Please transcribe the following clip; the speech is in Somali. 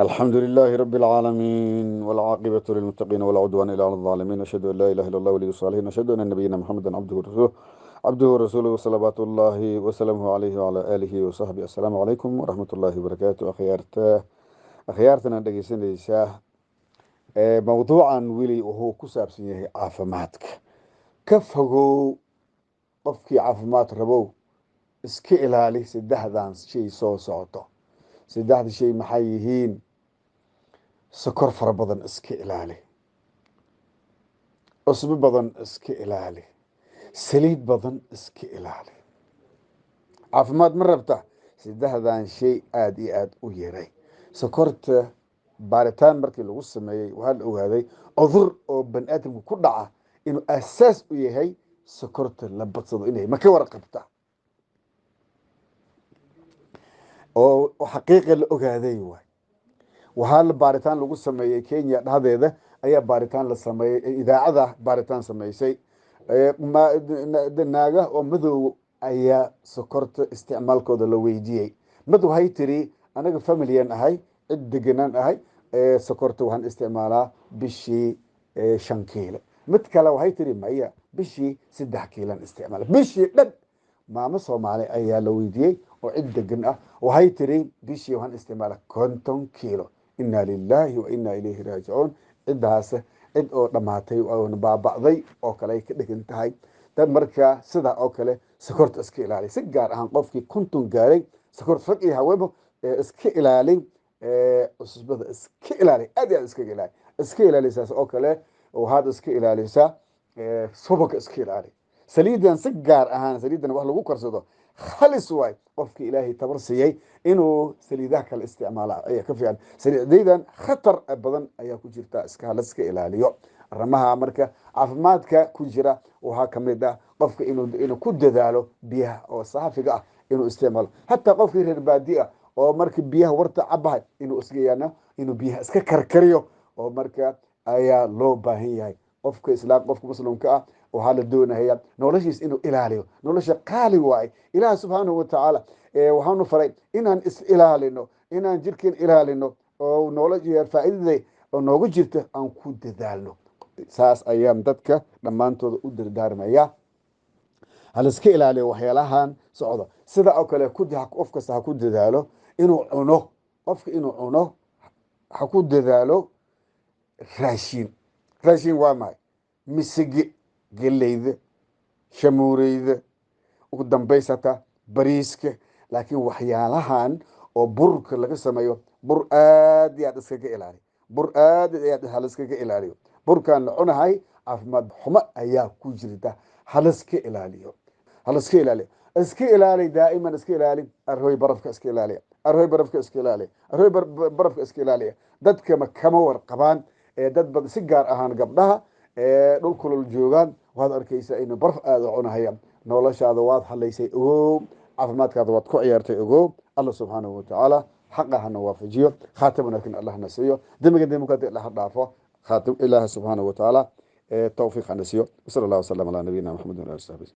الحمد لله رب العالمين والعاقبة للمتقين ولا عدوان إلا على الظالمين، أشهد أن لا إله إلا الله ولي الصالحين، أشهد أن نبينا محمدا عبده ورسوله صلوات الله وسلامه عليه وعلى آله وصحبه. السلام عليكم ورحمة الله وبركاته. أخيارتنا dhegeysanaysaa mawduucan weli wuxuu ku saabsan yahay caafimaadka. Ka fogow qofkii caafimaad rabow, iska ilaali saddexdan shay soo socoto. saddexda shay maxay yihiin? sokor fara badan iska ilaali, cusbo badan iska ilaali, saliid badan iska ilaali. caafimaad ma rabta? saddexdan shay aad iyo aad u yaray. sokorta baaritaan markii lagu sameeyey waxaa la ogaaday cudur oo bani aadamka ku dhaca inuu asaas u yahay sokorta la badsado inay ma ka warqabta oo xaqiiqa la ogaaday waay. waxaa la baaritaan lagu sameeyey Kenya dhexdeeda ayaa baaritaan la sameeyey, idaacada baaritaan sameysay. naaga oo madow ayaa sokorta isticmaalkooda la weydiiyey. mid waxay tiri anaga familiyan ahay, cid deganaan ahay, sokorta waxaan isticmaalaa bishii 5 kiilo. mid kale waxay tiri maya, bishii 3 kiilan isticmaala bishii dhan. maamo Soomaali ayaa la weydiiyey oo cid degan ah, waxay tiri bishii waxaan isticmaalaa 50 kiilo. inna lillahi wa inna ilayhi raajicuun. cidaas cid oo dhamaatay oo baaba'day oo kale ay ka dhigan tahay. dad markaa sida oo kale sokorta iska ilaali, si gaar ahaan qofkii 50 gaaray sokorta rag iyo haweenba iska ilaali. cusbada iska ilaali, aad iyo aad iska ilaali saas oo kale. waxaad iska ilaalisaa subagga iska ilaali. saliidan si gaar ahaan saliidan wax lagu karsado khalis waay. qofkii ilaahay tabar siiyey inuu saliidaha kale isticmaala ayaa ka fiican. saliidaydan khatar badan ayaa ku jirta, iska ilaaliyo. arrimaha marka caafimaadka ku jira waxaa kamid ah qofka inuu ku dadaalo biyaha oo saafiga ah inuu isticmaalo. hataa qofkii reer baadi ah oo marka biyaha warta cabahay inuu biyaha iska karkariyo oo marka ayaa loo baahan yahay. qofka muslimka ah waxaa la doonayaa noloshiis inuu ilaaliyo. nolosha qaali waay. ilaah subxaanahu watacaala waxaanu faray inaan is ilaalino, inaan jirkeen ilaalino oo nolosha faa'iidada oo noogu jirta aan ku dadaalno. saas ayaan dadka dhammaantooda u dardaarmaya. hal iska ilaaliyo waxyaalahan socda. sida oo kale qof kasta ha ku dadaalo inuu cuno. qofka inuu cuno ha ku dadaalo raashin waa maxay? misigi, geleyda, shamuureyda, ugu dambaysata bariiska. laakiin waxyaalahan oo burka laga sameeyo, bur aad iyo aad iskaga ilaali. bur aad iyo aad haliskaga ilaaliyo. burkan la cunahay caafimaad xumo ayaa ku jirta. haliska ilaaliyo. iska ilaali daa'iman. iska ilaali arhooy barafka iska ilaaliya. barafka iska ilaaliya. dadka kama warqabaan. dad badan si gaar ahaan gabdhaha dhul kulul joogaan waxaad arkaysaa inuu baraf aad u cunahaya. noloshaada waad halaysay ogow. caafimaadkaada waad ku ciyaartay ogow. allah subxaanahu watacaala xaqa hana waafajiyo. khaatim wanaagsan allah na siiyo. dembiga allah dhaafo. khaatim ilaahi subxaanahu watacaala tawfiiq hana siiyo. wasala allah wasalam calaa nabiyina maxamed wa alihi wasaxbihi.